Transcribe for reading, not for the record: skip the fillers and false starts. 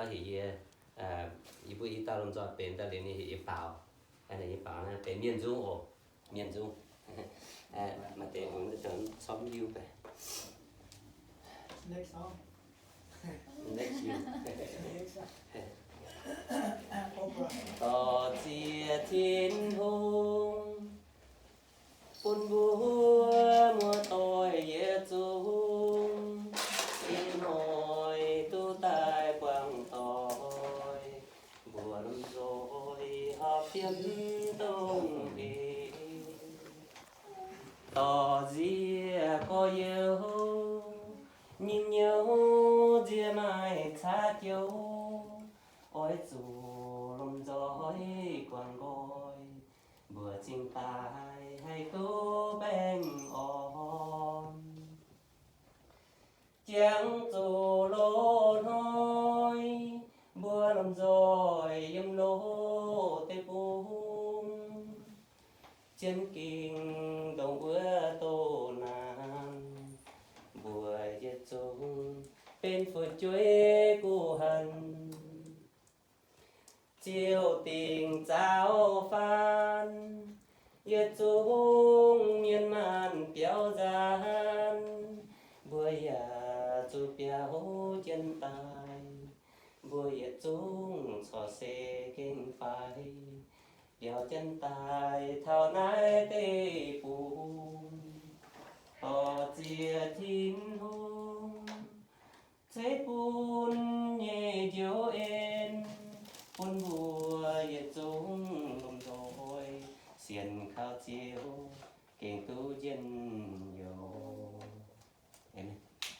thì一不一到龙座边的里面一包，那一包呢被面中哦，面中，mà để cũng được chọn xóm yêu về. Next song. Next you. Opera. Tỏ chia thiên hùng, buồn búa mùa tôi dễ chung, xin hỏi tu tài quang tôi, buồn rồi học phiếm tông đi. Tỏ chia có yêu, nhìn nhau chia mai xa chiếu, ôi dù lông giói quàng gôi, vừa chinh tài hay cố bên on. Chẳng dù lô nói, bữa lông rồi yếm lô tê bung. Chân kinh đồng bữa tô nàn, bùa giết chung bên phượt chuối cu hần. Chiều tình giáo phan, giết chung miên man béo gian. Bùa ya chu béo chân tài, bùa giết chung xò xê kinh phai. Béo chân tài thao nái tê bùn, tỏ chia thiên hùng.